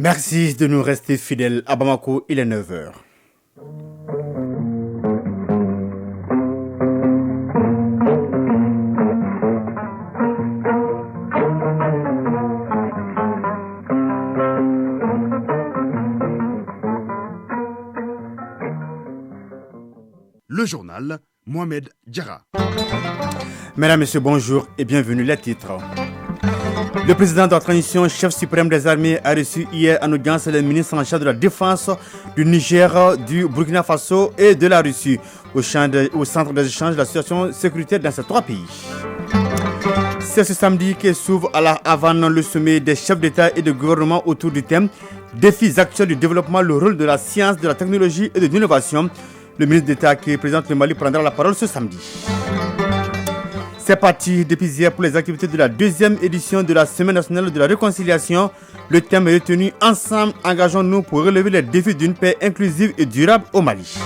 Merci de nous rester fidèles. À Bamako, il est 9 heures. Le journal, Mohamed Diarra. Mesdames, Messieurs, bonjour et bienvenue. Les titres. Le président de la transition, chef suprême des armées, a reçu hier en audience les ministres en charge de la défense du Niger, du Burkina Faso et de la Russie au centre des échanges de la situation sécuritaire dans ces trois pays. C'est ce samedi que s'ouvre à la Havane le sommet des chefs d'État et de gouvernement autour du thème Défis actuels du développement, le rôle de la science, de la technologie et de l'innovation. Le ministre d'État qui représente le Mali prendra la parole ce samedi. C'est parti depuis hier pour les activités de la deuxième édition de la Semaine nationale de la réconciliation. Le thème est retenu Ensemble, engageons-nous pour relever les défis d'une paix inclusive et durable au Mali.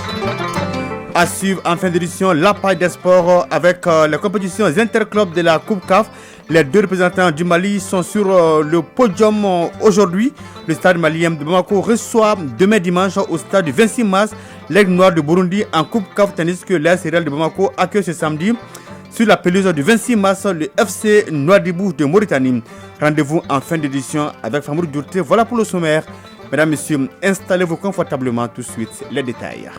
À suivre en fin d'édition la paille des sports avec les compétitions interclubs de la Coupe CAF. Les deux représentants du Mali sont sur le podium aujourd'hui. Le stade malien de Bamako reçoit demain dimanche au stade du 26 mars l'Aigle Noir de Burundi en Coupe CAF, tandis que l'AS Real de Bamako accueille ce samedi sur la pelouse du 26 mars le FC Nouadhibou de Mauritanie. Rendez-vous en fin d'édition avec Famour Dourté. Voilà pour le sommaire. Mesdames, Messieurs, installez-vous confortablement tout de suite les détails.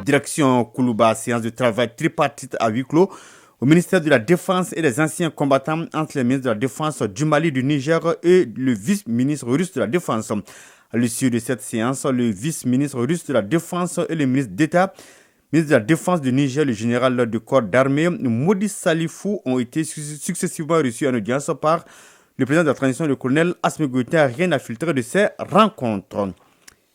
Direction Koulouba, séance de travail tripartite à huis clos au ministère de la Défense et des anciens combattants entre les ministres de la Défense du Mali, du Niger et le vice-ministre russe de la Défense. À l'issue de cette séance, le vice-ministre russe de la Défense et le ministre d'État, ministre de la Défense du Niger, le général de corps d'armée, Modi Salifou, ont été successivement reçus en audience par le président de la transition, le colonel Asmi Goïta. Rien n'a filtré de ces rencontres.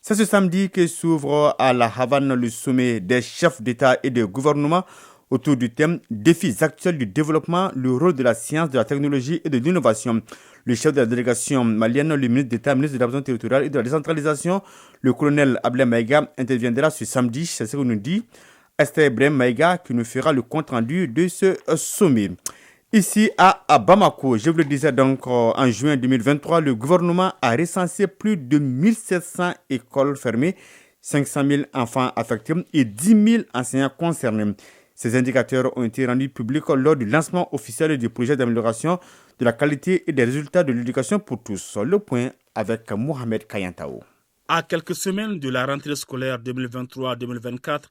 C'est ce samedi que s'ouvre à la Havane le sommet des chefs d'État et de gouvernement autour du thème Défis actuels du développement, le rôle de la science, de la technologie et de l'innovation. Le chef de la délégation malienne, le ministre d'État, ministre de l'Administration territoriale et de la décentralisation, le colonel Abdel Maïga, interviendra ce samedi. C'est ce que nous dit Esther Ibrahim Maïga qui nous fera le compte-rendu de ce sommet. Ici à Bamako, je vous le disais donc, en juin 2023, le gouvernement a recensé plus de 1700 écoles fermées, 500 000 enfants affectés et 10 000 enseignants concernés. Ces indicateurs ont été rendus publics lors du lancement officiel du projet d'amélioration de la qualité et des résultats de l'éducation pour tous. Le point avec Mohamed Kayantao. À quelques semaines de la rentrée scolaire 2023-2024,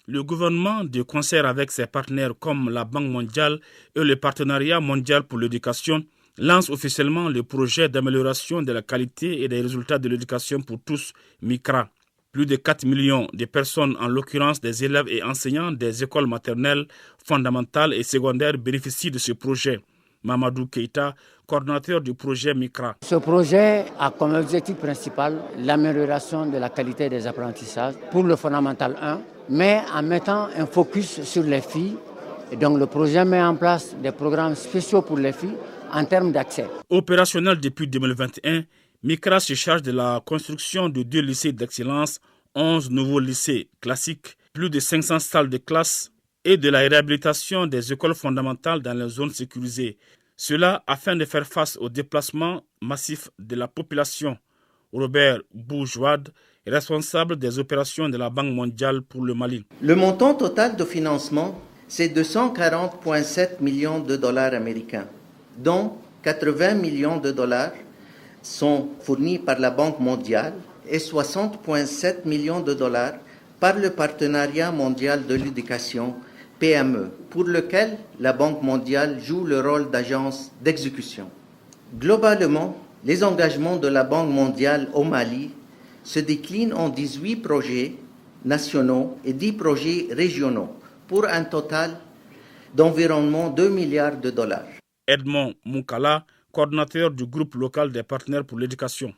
le gouvernement, de concert avec ses partenaires comme la Banque mondiale et le Partenariat mondial pour l'éducation, lance officiellement le projet d'amélioration de la qualité et des résultats de l'éducation pour tous, MICRA. Plus de 4 millions de personnes, en l'occurrence des élèves et enseignants des écoles maternelles, fondamentales et secondaires, bénéficient de ce projet. Mamadou Keïta, coordinateur du projet MICRA. Ce projet a comme objectif principal l'amélioration de la qualité des apprentissages pour le fondamental 1, mais en mettant un focus sur les filles. Et donc le projet met en place des programmes spéciaux pour les filles en termes d'accès. Opérationnel depuis 2021, MICRA se charge de la construction de 2 lycées d'excellence, 11 nouveaux lycées classiques, plus de 500 salles de classe et de la réhabilitation des écoles fondamentales dans les zones sécurisées. Cela afin de faire face au déplacement massif de la population. Robert Boujouad, responsable des opérations de la Banque mondiale pour le Mali. Le montant total de financement, c'est 240,7 millions de dollars américains, dont 80 millions de dollars sont fournis par la Banque mondiale et 60,7 millions de dollars par le Partenariat mondial de l'éducation, PME, pour lequel la Banque mondiale joue le rôle d'agence d'exécution. Globalement, les engagements de la Banque mondiale au Mali se déclinent en 18 projets nationaux et 10 projets régionaux, pour un total d'environ 2 milliards de dollars. Edmond Moukala, coordinateur du groupe local des partenaires pour l'éducation.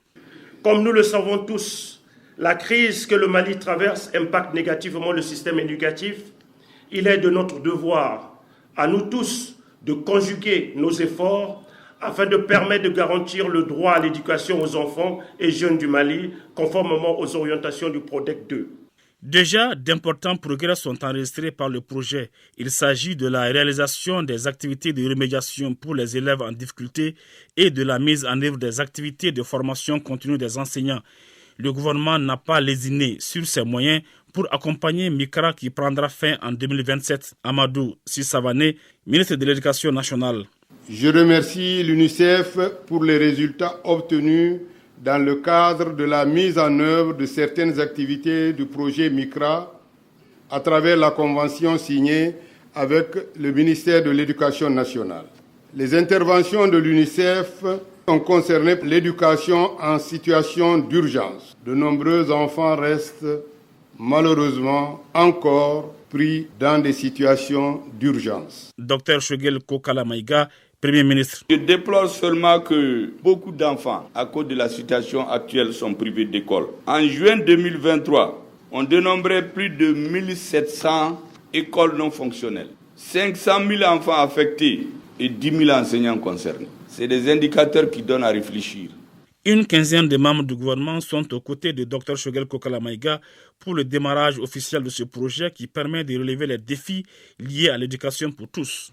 Comme nous le savons tous, la crise que le Mali traverse impacte négativement le système éducatif. Il est de notre devoir, à nous tous, de conjuguer nos efforts afin de permettre de garantir le droit à l'éducation aux enfants et jeunes du Mali, conformément aux orientations du PRODEC 2. Déjà, d'importants progrès sont enregistrés par le projet. Il s'agit de la réalisation des activités de remédiation pour les élèves en difficulté et de la mise en œuvre des activités de formation continue des enseignants. Le gouvernement n'a pas lésiné sur ses moyens pour accompagner Mikra qui prendra fin en 2027. Amadou Sissavané, ministre de l'Éducation nationale. Je remercie l'UNICEF pour les résultats obtenus dans le cadre de la mise en œuvre de certaines activités du projet Mikra à travers la convention signée avec le ministère de l'Éducation nationale. Les interventions de l'UNICEF ont concerné l'éducation en situation d'urgence. De nombreux enfants restent malheureusement encore pris dans des situations d'urgence. Dr Shogel Kokala Maïga, Premier ministre. Je déplore seulement que beaucoup d'enfants, à cause de la situation actuelle, sont privés d'école. En juin 2023, on dénombrait plus de 1700 écoles non fonctionnelles, 500 000 enfants affectés et 10 000 enseignants concernés. C'est des indicateurs qui donnent à réfléchir. Une quinzaine de membres du gouvernement sont aux côtés de Dr Shogel Kokala Maïga pour le démarrage officiel de ce projet qui permet de relever les défis liés à l'éducation pour tous.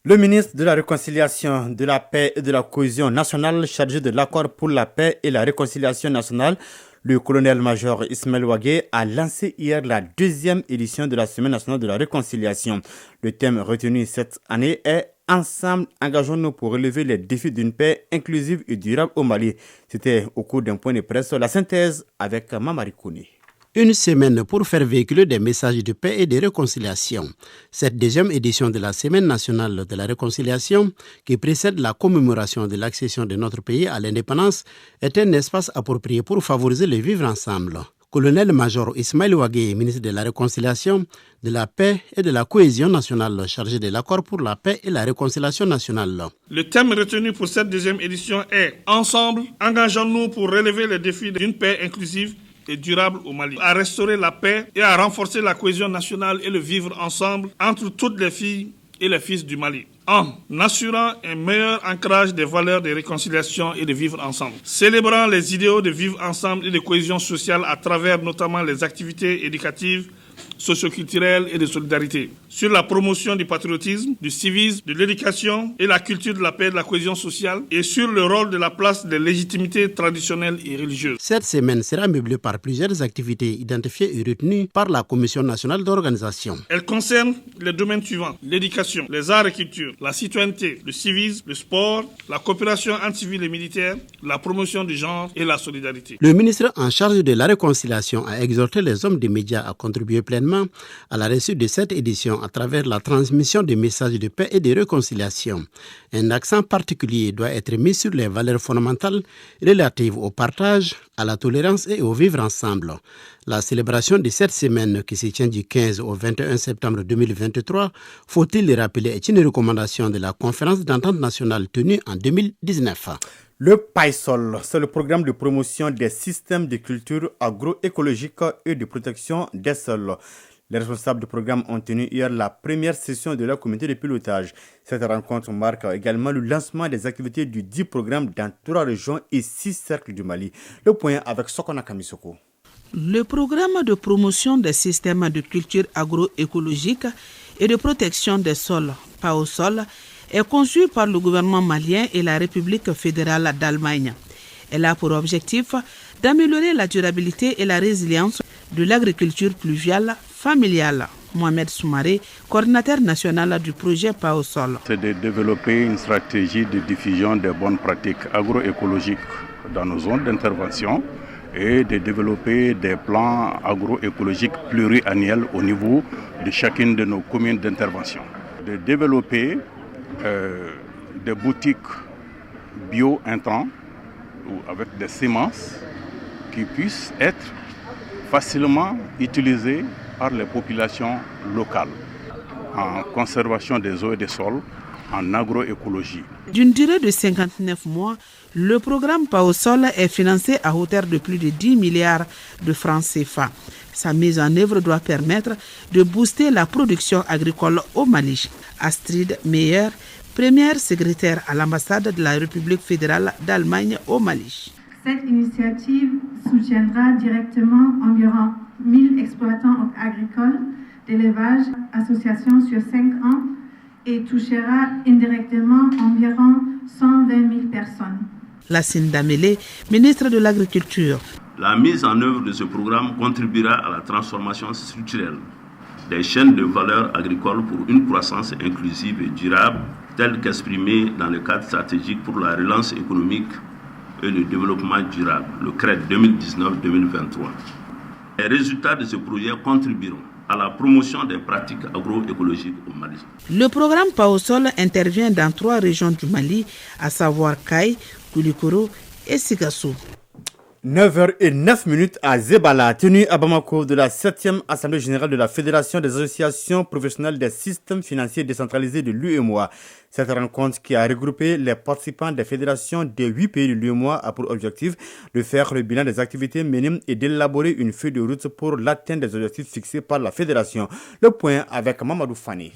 Le ministre de la Réconciliation, de la Paix et de la Cohésion nationale chargé de l'accord pour la paix et la réconciliation nationale, le colonel-major Ismaël Ouagué, a lancé hier la 2e édition de la Semaine nationale de la réconciliation. Le thème retenu cette année est « Ensemble, engageons-nous pour relever les défis d'une paix inclusive et durable au Mali ». C'était au cours d'un point de presse, la synthèse avec Mamari Kouni. Une semaine pour faire véhiculer des messages de paix et de réconciliation. Cette 2e édition de la Semaine nationale de la réconciliation, qui précède la commémoration de l'accession de notre pays à l'indépendance, est un espace approprié pour favoriser le vivre ensemble. Colonel-major Ismaël Ouagué, ministre de la Réconciliation, de la Paix et de la Cohésion nationale, chargé de l'accord pour la paix et la réconciliation nationale. Le thème retenu pour cette 2e édition est « Ensemble, engageons-nous pour relever les défis d'une paix inclusive et durable au Mali, à restaurer la paix et à renforcer la cohésion nationale et le vivre ensemble entre toutes les filles et les fils du Mali, en assurant un meilleur ancrage des valeurs de réconciliation et de vivre ensemble, célébrant les idéaux de vivre ensemble et de cohésion sociale à travers notamment les activités éducatives, socioculturelle et de solidarité, sur la promotion du patriotisme, du civisme, de l'éducation et la culture de la paix et de la cohésion sociale, et sur le rôle de la place des légitimités traditionnelles et religieuses. Cette semaine sera meublée par plusieurs activités identifiées et retenues par la Commission nationale d'organisation. Elle concerne les domaines suivants: l'éducation, les arts et culture, la citoyenneté, le civisme, le sport, la coopération entre civils et militaires, la promotion du genre et la solidarité. Le ministre en charge de la réconciliation a exhorté les hommes des médias à contribuer pleinement à la réussite de cette édition à travers la transmission des messages de paix et de réconciliation. Un accent particulier doit être mis sur les valeurs fondamentales relatives au partage, à la tolérance et au vivre ensemble. La célébration de cette semaine qui se tient du 15 au 21 septembre 2023, faut-il le rappeler, est une recommandation de la conférence d'entente nationale tenue en 2019. Le PAISOL, c'est le programme de promotion des systèmes de culture agroécologique et de protection des sols. Les responsables du programme ont tenu hier la première session de leur comité de pilotage. Cette rencontre marque également le lancement des activités du 10 programmes dans 3 régions et 6 cercles du Mali. Le point avec Sokona Kamisoko. Le programme de promotion des systèmes de culture agroécologique et de protection des sols, PAISOL, est conçu par le gouvernement malien et la République fédérale d'Allemagne. Elle a pour objectif d'améliorer la durabilité et la résilience de l'agriculture pluviale familiale. Mohamed Soumaré, coordinateur national du projet PAISOL. C'est de développer une stratégie de diffusion des bonnes pratiques agroécologiques dans nos zones d'intervention et de développer des plans agroécologiques pluriannuels au niveau de chacune de nos communes d'intervention. De développer des boutiques bio-intrants ou avec des semences qui puissent être facilement utilisées par les populations locales en conservation des eaux et des sols, en agroécologie. D'une durée de 59 mois, le programme PAISOL est financé à hauteur de plus de 10 milliards de francs CFA. Sa mise en œuvre doit permettre de booster la production agricole au Mali. Astrid Meyer, première secrétaire à l'ambassade de la République fédérale d'Allemagne au Mali. Cette initiative soutiendra directement environ 000 exploitants agricoles d'élevage, association sur 5 ans, et touchera indirectement environ 120 000 personnes. Lassine Damélé, ministre de l'Agriculture. La mise en œuvre de ce programme contribuera à la transformation structurelle des chaînes de valeur agricole pour une croissance inclusive et durable, telle qu'exprimée dans le cadre stratégique pour la relance économique et le développement durable, le CRED 2019-2023. Les résultats de ce projet contribueront à la promotion des pratiques agroécologiques au Mali. Le programme PAOSOL intervient dans 3 régions du Mali, à savoir Kay, Koulikoro et Sigassou. 9h09 à Zebala, tenue à Bamako de la 7e Assemblée générale de la Fédération des associations professionnelles des systèmes financiers décentralisés de l'UEMOA. Cette rencontre qui a regroupé les participants des fédérations des 8 pays de l'UEMOA a pour objectif de faire le bilan des activités menées et d'élaborer une feuille de route pour l'atteinte des objectifs fixés par la fédération. Le point avec Mamadou Fani.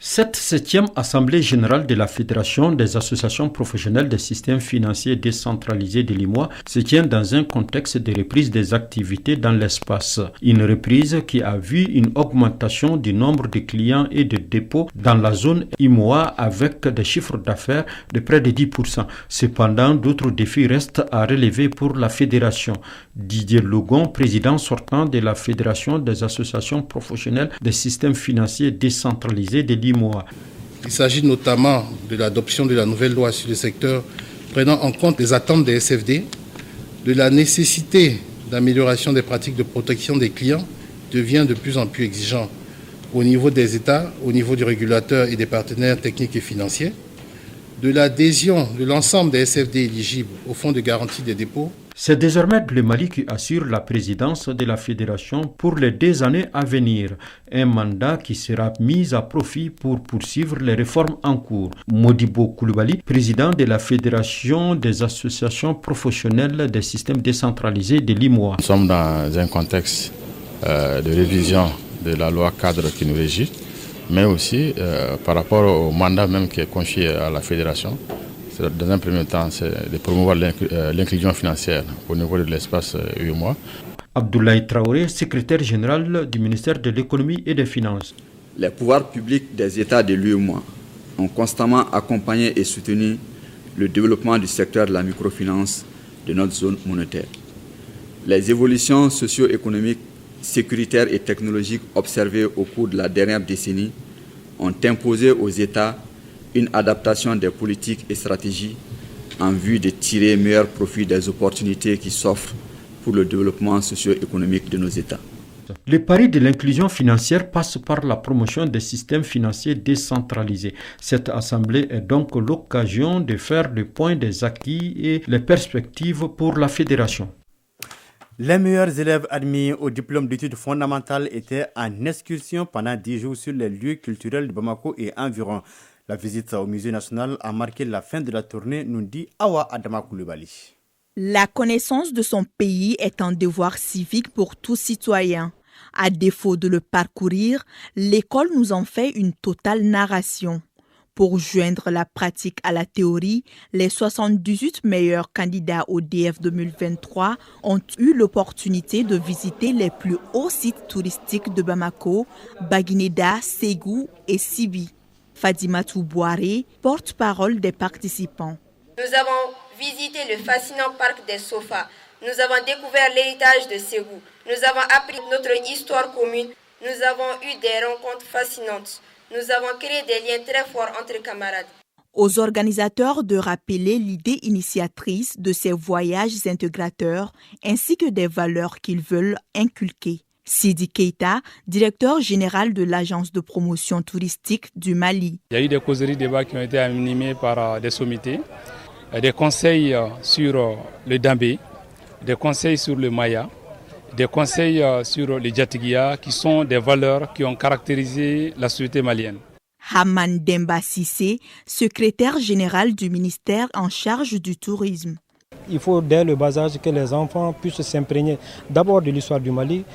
Cette 7e Assemblée générale de la Fédération des associations professionnelles des systèmes financiers décentralisés de l'UEMOA se tient dans un contexte de reprise des activités dans l'espace. Une reprise qui a vu une augmentation du nombre de clients et de dépôts dans la zone UEMOA avec des chiffres d'affaires de près de 10%. Cependant, d'autres défis restent à relever pour la Fédération. Didier Logon, président sortant de la Fédération des associations professionnelles des systèmes financiers décentralisés de l'UEMOA. Il s'agit notamment de l'adoption de la nouvelle loi sur le secteur prenant en compte les attentes des SFD, de la nécessité d'amélioration des pratiques de protection des clients devient de plus en plus exigeant au niveau des États, au niveau du régulateur et des partenaires techniques et financiers, de l'adhésion de l'ensemble des SFD éligibles au fonds de garantie des dépôts. C'est désormais le Mali qui assure la présidence de la Fédération pour les 2 années à venir, un mandat qui sera mis à profit pour poursuivre les réformes en cours. Modibo Koulibaly, président de la Fédération des associations professionnelles des systèmes décentralisés de l'UEMOA. Nous sommes dans un contexte de révision de la loi cadre qui nous régit, mais aussi par rapport au mandat même qui est confié à la Fédération. Dans un premier temps, c'est de promouvoir l'inclusion financière au niveau de l'espace UEMOA. Abdoulaye Traoré, secrétaire général du ministère de l'économie et des finances. Les pouvoirs publics des États de l'UEMOA ont constamment accompagné et soutenu le développement du secteur de la microfinance de notre zone monétaire. Les évolutions socio-économiques, sécuritaires et technologiques observées au cours de la dernière décennie ont imposé aux États une adaptation des politiques et stratégies en vue de tirer meilleur profit des opportunités qui s'offrent pour le développement socio-économique de nos États. Le pari de l'inclusion financière passe par la promotion des systèmes financiers décentralisés. Cette assemblée est donc l'occasion de faire le point des acquis et les perspectives pour la fédération. Les meilleurs élèves admis au diplôme d'études fondamentales étaient en excursion pendant 10 jours sur les lieux culturels de Bamako et environ. La visite au musée national a marqué la fin de la tournée, nous dit Awa Adama Koulibaly. La connaissance de son pays est un devoir civique pour tout citoyen. À défaut de le parcourir, l'école nous en fait une totale narration. Pour joindre la pratique à la théorie, les 78 meilleurs candidats au DF 2023 ont eu l'opportunité de visiter les plus hauts sites touristiques de Bamako, Baguineda, Ségou et Sibi. Fadimatou Bouaré, porte-parole des participants. Nous avons visité le fascinant parc des Sofas. Nous avons découvert l'héritage de Ségou. Nous avons appris notre histoire commune. Nous avons eu des rencontres fascinantes. Nous avons créé des liens très forts entre camarades. Aux organisateurs de rappeler l'idée initiatrice de ces voyages intégrateurs ainsi que des valeurs qu'ils veulent inculquer. Sidi Keita, directeur général de l'agence de promotion touristique du Mali. Il y a eu des causeries débats qui ont été animés par des sommités, des conseils sur le Dambé, des conseils sur le Maya, des conseils sur le Djatigia, qui sont des valeurs qui ont caractérisé la société malienne. Haman Demba Sissé, secrétaire général du ministère en charge du tourisme. Il faut dès le bas âge que les enfants puissent s'imprégner d'abord de l'histoire du Mali,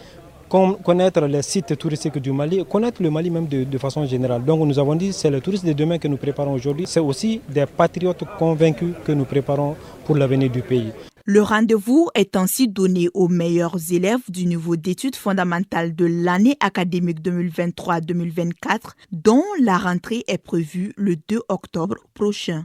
connaître les sites touristiques du Mali, connaître le Mali même de façon générale. Donc nous avons dit c'est le tourisme de demain que nous préparons aujourd'hui. C'est aussi des patriotes convaincus que nous préparons pour l'avenir du pays. Le rendez-vous est ainsi donné aux meilleurs élèves du niveau d'études fondamentales de l'année académique 2023-2024, dont la rentrée est prévue le 2 octobre prochain.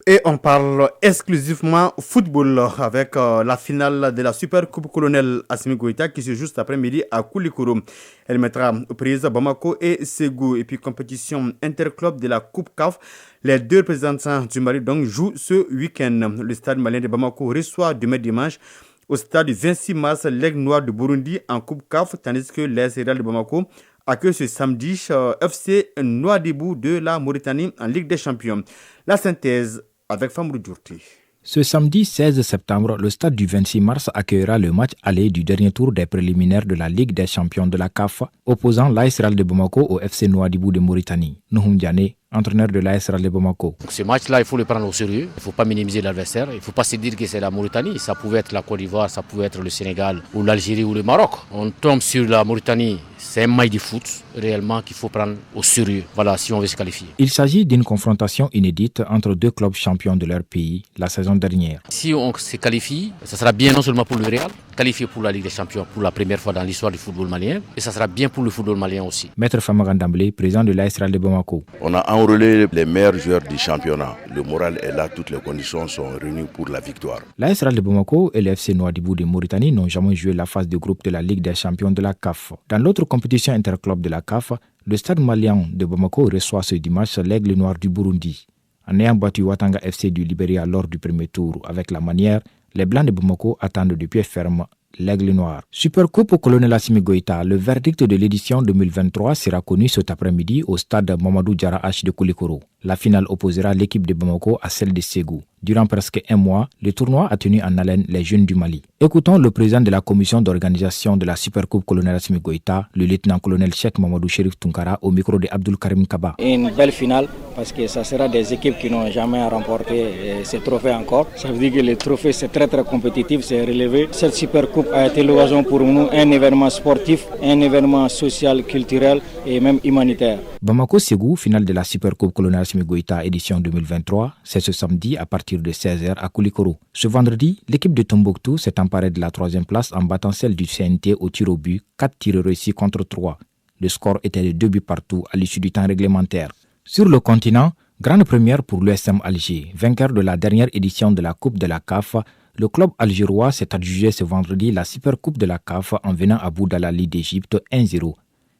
Et on parle exclusivement football avec la finale de la Super Coupe Colonel Assimi Goïta qui se joue cet après-midi à Koulikoro. Elle mettra aux prises Bamako et Ségou. Et puis compétition interclub de la Coupe CAF. Les deux représentants du Mali donc jouent ce week-end. Le stade malien de Bamako reçoit demain dimanche au stade du 26 mars l'Aigle Noir de Burundi en Coupe CAF, tandis que les Céréales de Bamako accueille ce samedi FC Nouadhibou de la Mauritanie en Ligue des Champions. La synthèse avec Famrou Djourti. Ce samedi 16 septembre, le stade du 26 mars accueillera le match aller du dernier tour des préliminaires de la Ligue des champions de la CAF, opposant l'AS Real de Bamako au FC Nouadhibou de Mauritanie. Nouhoum Diané, entraîneur de l'AS Real de Bamako. Ce match-là, il faut le prendre au sérieux. Il ne faut pas minimiser l'adversaire. Il ne faut pas se dire que c'est la Mauritanie. Ça pouvait être la Côte d'Ivoire, ça pouvait être le Sénégal ou l'Algérie ou le Maroc. On tombe sur la Mauritanie. C'est un match de foot réellement qu'il faut prendre au sérieux. Voilà, si on veut se qualifier. Il s'agit d'une confrontation inédite entre deux clubs champions de leur pays la saison dernière. Si on se qualifie, ça sera bien non seulement pour le Real, qualifié pour la Ligue des Champions pour la première fois dans l'histoire du football malien, et ça sera bien pour le football malien aussi. Maître Famagan Damblé, président de l'AS Real de Bamako. On a enrôlé les meilleurs joueurs du championnat. Le moral est là, toutes les conditions sont réunies pour la victoire. L'AS Real de Bamako et le FC Nouadhibou de Mauritanie n'ont jamais joué la phase de groupe de la Ligue des champions de la CAF. Dans l'autre compétition interclub de la CAF, le stade malien de Bamako reçoit ce dimanche l'Aigle Noir du Burundi. En ayant battu Ouattanga FC du Libéria lors du premier tour avec la manière, les Blancs de Bamako attendent de pied ferme l'Aigle Noir. Super Coupe au Colonel Assimi Goïta, le verdict de l'édition 2023 sera connu cet après-midi au stade Mamadou Diarra H de Koulikoro. La finale opposera l'équipe de Bamako à celle de Ségou. Durant presque un mois, le tournoi a tenu en haleine les jeunes du Mali. Écoutons le président de la commission d'organisation de la Super Coupe Colonel Assimi Goïta, le lieutenant-colonel Cheikh Mamadou Chérif Tunkara, au micro de Abdul Karim Kaba. Une belle finale parce que ça sera des équipes qui n'ont jamais remporté ce trophée encore. Ça veut dire que le trophée c'est très compétitif, c'est relevé. Cette Super Coupe a été l'occasion pour nous, un événement sportif, un événement social, culturel et même humanitaire. Bamako-Ségou, finale de la Super Coupe Colonel Assimi Goïta édition 2023, c'est ce samedi à partir de 16h à Koulikoro. Ce vendredi, l'équipe de Tombouctou s'est emparée de la 3e place en battant celle du CNT au tir au but, 4 tirs réussis contre 3. Le score était de 2 buts partout à l'issue du temps réglementaire. Sur le continent, grande première pour l'USM Alger, vainqueur de la dernière édition de la Coupe de la CAF. Le club algérois s'est adjugé ce vendredi la Super Coupe de la CAF en venant à bout de la Ligue d'Égypte 1-0.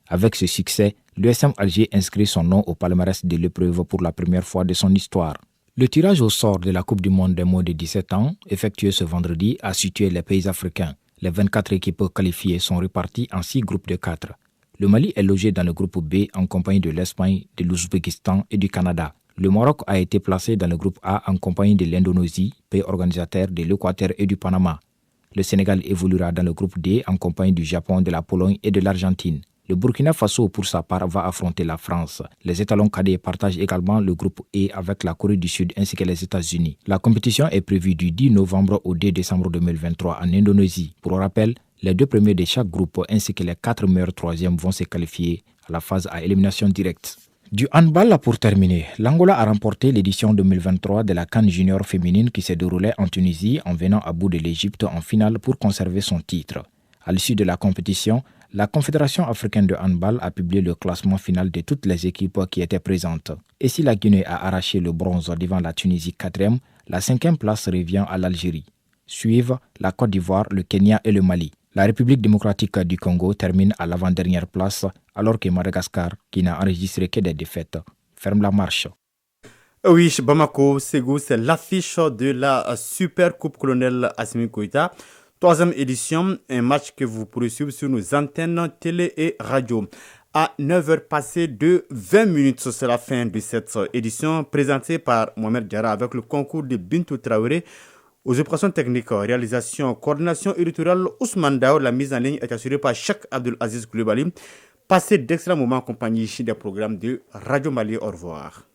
Avec ce succès, l'USM Alger inscrit son nom au palmarès de l'épreuve pour la première fois de son histoire. Le tirage au sort de la Coupe du Monde des moins de 17 ans, effectué ce vendredi, a situé les pays africains. Les 24 équipes qualifiées sont réparties en 6 groupes de 4. Le Mali est logé dans le groupe B en compagnie de l'Espagne, de l'Ouzbékistan et du Canada. Le Maroc a été placé dans le groupe A en compagnie de l'Indonésie, pays organisateur de l'Équateur et du Panama. Le Sénégal évoluera dans le groupe D en compagnie du Japon, de la Pologne et de l'Argentine. Le Burkina Faso, pour sa part, va affronter la France. Les étalons cadets partagent également le groupe E avec la Corée du Sud ainsi que les États-Unis. La compétition est prévue du 10 novembre au 2 décembre 2023 en Indonésie. Pour rappel, les 2 premiers de chaque groupe ainsi que les 4 meilleurs troisièmes vont se qualifier à la phase à élimination directe. Du handball pour terminer, l'Angola a remporté l'édition 2023 de la CAN Junior féminine qui s'est déroulée en Tunisie en venant à bout de l'Égypte en finale pour conserver son titre. À l'issue de la compétition, la Confédération africaine de handball a publié le classement final de toutes les équipes qui étaient présentes. Et si la Guinée a arraché le bronze devant la Tunisie 4e, la 5e place revient à l'Algérie. Suivent la Côte d'Ivoire, le Kenya et le Mali. La République démocratique du Congo termine à l'avant-dernière place, alors que Madagascar, qui n'a enregistré que des défaites, ferme la marche. Oui, Bamako, Ségou, c'est l'affiche de la Super Coupe Colonel Assimi Goïta. 3e édition, un match que vous pourrez suivre sur nos antennes télé et radio. À 9h passées de 20 minutes, c'est la fin de cette édition présentée par Mohamed Diarra avec le concours de Bintou Traoré. Aux opérations techniques, réalisation, coordination éditoriale, Ousmane Dao, la mise en ligne est assurée par Cheikh Abdul Aziz Koulibaly. Passez d'excellents moments en compagnie des programmes de Radio Mali. Au revoir.